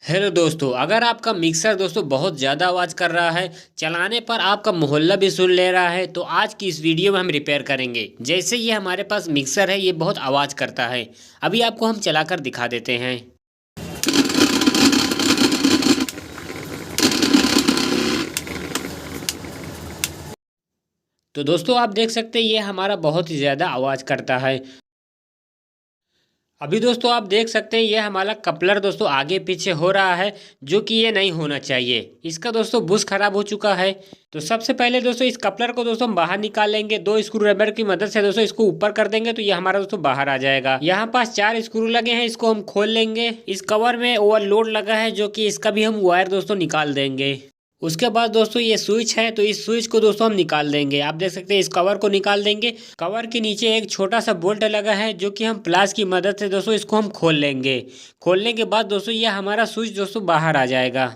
Hello दोस्तों, अगर आपका मिक्सर दोस्तों बहुत ज़्यादा आवाज़ कर रहा है, चलाने पर आपका मोहल्ला भी सुन ले रहा है, तो आज की इस वीडियो में हम रिपेयर करेंगे। जैसे ये हमारे पास मिक्सर है, ये बहुत आवाज़ करता है। अभी आपको हम चलाकर दिखा देते हैं। तो दोस्तों आप देख सकते हैं ये हमारा बहुत ही ज़्यादा आवाज़ करता है। अभी दोस्तों आप देख सकते हैं ये हमारा कपलर दोस्तों आगे पीछे हो रहा है, जो कि ये नहीं होना चाहिए। इसका दोस्तों बुश खराब हो चुका है। तो सबसे पहले दोस्तों इस कपलर को दोस्तों हम बाहर निकाल लेंगे। दो स्क्रू रबर की मदद से दोस्तों इसको ऊपर कर देंगे तो ये हमारा दोस्तों बाहर आ जाएगा। यहाँ पास 4 स्क्रू लगे हैं, इसको हम खोल लेंगे। इस कवर में ओवरलोड लगा है, जो कि इसका भी हम वायर दोस्तों निकाल देंगे। उसके बाद दोस्तों ये स्विच है, तो इस स्विच को दोस्तों हम निकाल देंगे। आप देख सकते हैं इस कवर को निकाल देंगे। कवर के नीचे एक छोटा सा बोल्ट लगा है, जो कि हम प्लास की मदद से दोस्तों इसको हम खोल लेंगे। खोलने के बाद दोस्तों ये हमारा स्विच दोस्तों बाहर आ जाएगा।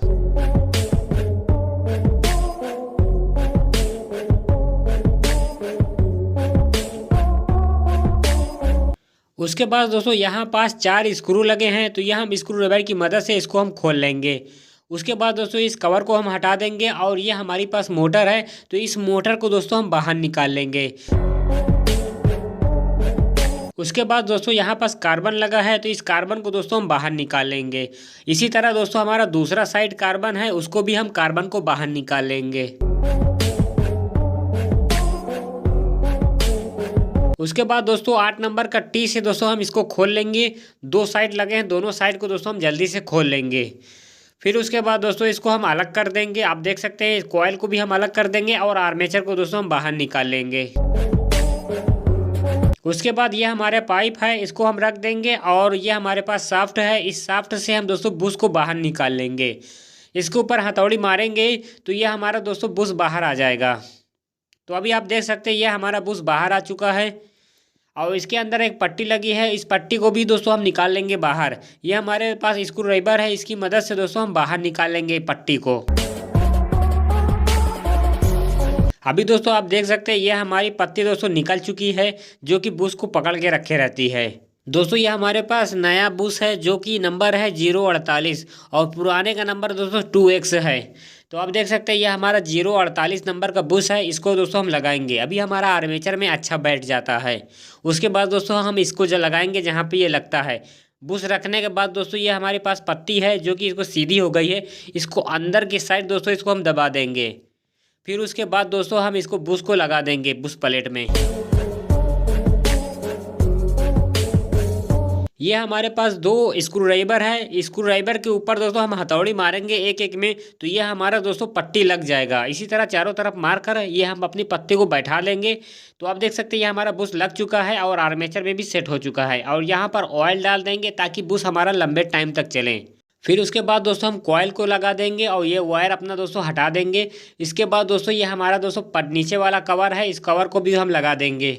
उसके बाद दोस्तों यहाँ पास 4 स्क्रू लगे हैं, तो यह हम स्क्रू ड्राइवर की मदद से इसको हम खोल लेंगे। उसके बाद दोस्तों इस कवर को हम हटा देंगे और ये हमारी पास मोटर है, तो इस मोटर को दोस्तों हम बाहर निकाल लेंगे। उसके बाद दोस्तों यहाँ पास कार्बन लगा है, तो इस कार्बन को दोस्तों हम बाहर निकाल लेंगे। इसी तरह दोस्तों हमारा दूसरा साइड कार्बन है, उसको भी हम कार्बन को बाहर निकाल लेंगे। उसके बाद दोस्तों 8 नंबर का टी से दोस्तों हम इसको खोल लेंगे। 2 साइड लगे हैं, दोनों साइड को दोस्तों हम जल्दी से खोल लेंगे। फिर उसके बाद दोस्तों इसको हम अलग कर देंगे। आप देख सकते हैं इस कॉइल को भी हम अलग कर देंगे और आर्मेचर को दोस्तों हम बाहर निकाल लेंगे। उसके बाद ये हमारे पाइप है, इसको हम रख देंगे और ये हमारे पास शाफ्ट है। इस शाफ्ट से हम दोस्तों बुश को बाहर निकाल लेंगे। इसके ऊपर हथौड़ी मारेंगे तो ये हमारा दोस्तों बुश बाहर आ जाएगा। तो अभी आप देख सकते हैं ये हमारा बुश बाहर आ चुका है और इसके अंदर एक पट्टी लगी है। इस पट्टी को भी दोस्तों हम निकाल लेंगे बाहर। ये हमारे पास स्क्रू ड्राइवर है, इसकी मदद से दोस्तों हम बाहर निकाल लेंगे पट्टी को। अभी दोस्तों आप देख सकते हैं ये हमारी पत्ती दोस्तों निकल चुकी है, जो कि बुश को पकड़ के रखे रहती है। दोस्तों ये हमारे पास नया बुश है, जो कि नंबर है 048 और पुराने का नंबर दोस्तों 2X है। तो आप देख सकते हैं ये हमारा 048 नंबर का बुश है, इसको दोस्तों हम लगाएंगे। अभी हमारा आर्मेचर में अच्छा बैठ जाता है। उसके बाद दोस्तों हम इसको जो लगाएंगे जहाँ पे ये लगता है। बुश रखने के बाद दोस्तों ये हमारे पास पत्ती है, जो कि इसको सीधी हो गई है। इसको अंदर की साइड दोस्तों इसको हम दबा देंगे। फिर उसके बाद दोस्तों हम इसको बुश को लगा देंगे बुश प्लेट में। ये हमारे पास 2 स्क्रू ड्राइवर है। स्क्रू ड्राइवर के ऊपर दोस्तों हम हथौड़ी मारेंगे एक एक में, तो ये हमारा दोस्तों पट्टी लग जाएगा। इसी तरह चारों तरफ मार कर ये हम अपनी पत्ती को बैठा लेंगे। तो आप देख सकते हैं ये हमारा बुश लग चुका है और आर्मेचर में भी सेट हो चुका है। और यहाँ पर ऑयल डाल देंगे ताकि बुश हमारा लंबे टाइम तक चले। फिर उसके बाद दोस्तों हम कॉइल को लगा देंगे और ये वायर अपना दोस्तों हटा देंगे। इसके बाद दोस्तों ये हमारा दोस्तों नीचे वाला कवर है, इस कवर को भी हम लगा देंगे।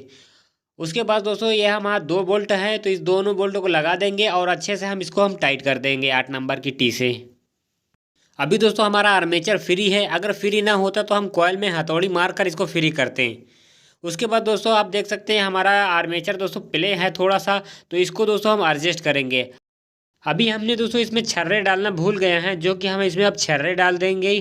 उसके बाद दोस्तों ये हमारा 2 बोल्ट है, तो इस दोनों बोल्टों को लगा देंगे और अच्छे से हम इसको हम टाइट कर देंगे 8 नंबर की टी से। अभी दोस्तों हमारा आर्मेचर फ्री है। अगर फ्री ना होता तो हम कॉइल में हथौड़ी मार कर इसको फ्री करते हैं। उसके बाद दोस्तों आप देख सकते हैं हमारा आर्मेचर दोस्तों प्ले है थोड़ा सा, तो इसको दोस्तों हम एडजस्ट करेंगे। अभी हमने दोस्तों इसमें छर्रे डालना भूल गए हैं, जो कि हम इसमें अब छर्रे डाल देंगे।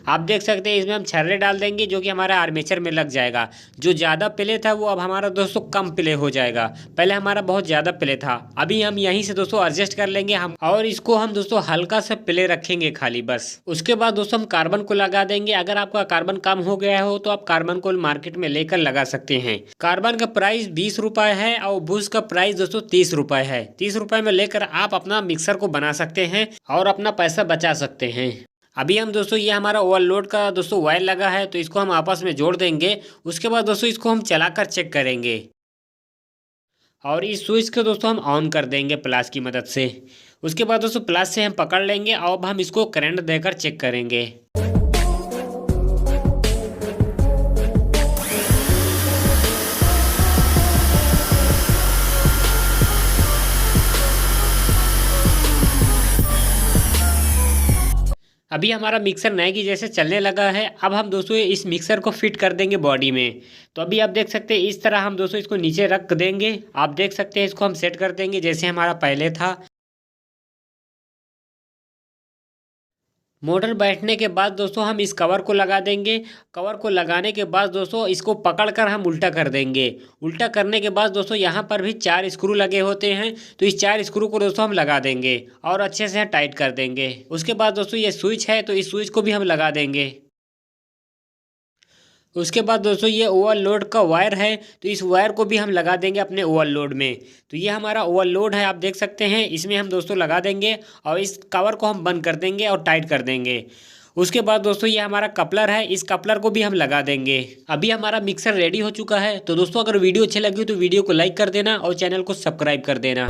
आप देख सकते हैं इसमें हम छर्रे डाल देंगे, जो कि हमारा आर्मेचर में लग जाएगा। जो ज़्यादा प्ले था वो अब हमारा दोस्तों कम प्ले हो जाएगा। पहले हमारा बहुत ज़्यादा प्ले था, अभी हम यहीं से दोस्तों एडजस्ट कर लेंगे हम, और इसको हम दोस्तों हल्का सा प्ले रखेंगे खाली बस। उसके बाद दोस्तों हम कार्बन को लगा देंगे। अगर आपका कार्बन कम हो गया हो तो आप कार्बन को मार्केट में लेकर लगा सकते हैं। कार्बन का प्राइस 20 रुपये है और बुश का प्राइस दोस्तों 30 रुपये है। 30 रुपये में लेकर आप अपना मिक्सर को बना सकते हैं और अपना पैसा बचा सकते हैं। अभी हम दोस्तों ये हमारा ओवरलोड का दोस्तों वायर लगा है, तो इसको हम आपस में जोड़ देंगे। उसके बाद दोस्तों इसको हम चलाकर चेक करेंगे और इस स्विच को दोस्तों हम ऑन कर देंगे प्लस की मदद से। उसके बाद दोस्तों प्लस से हम पकड़ लेंगे और अब हम इसको करंट देकर चेक करेंगे। अभी हमारा मिक्सर नए की जैसे चलने लगा है। अब हम दोस्तों इस मिक्सर को फिट कर देंगे बॉडी में। तो अभी आप देख सकते हैं इस तरह हम दोस्तों इसको नीचे रख देंगे। आप देख सकते हैं इसको हम सेट कर देंगे जैसे हमारा पहले था। मोटर बैठने के बाद दोस्तों हम इस कवर को लगा देंगे। कवर को लगाने के बाद दोस्तों इसको पकड़कर हम उल्टा कर देंगे। उल्टा करने के बाद दोस्तों यहाँ पर भी 4 स्क्रू लगे होते हैं, तो इस 4 स्क्रू को दोस्तों हम लगा देंगे और अच्छे से टाइट कर देंगे। उसके बाद दोस्तों ये स्विच है, तो इस स्विच को भी हम लगा देंगे। उसके बाद दोस्तों ये ओवरलोड का वायर है, तो इस वायर को भी हम लगा देंगे अपने ओवरलोड में। तो ये हमारा ओवरलोड है, आप देख सकते हैं, इसमें हम दोस्तों लगा देंगे और इस कवर को हम बंद कर देंगे और टाइट कर देंगे। उसके बाद दोस्तों ये हमारा कपलर है, इस कपलर को भी हम लगा देंगे। अभी हमारा मिक्सर रेडी हो चुका है। तो दोस्तों अगर वीडियो अच्छी लगी तो वीडियो को लाइक कर देना और चैनल को सब्सक्राइब कर देना।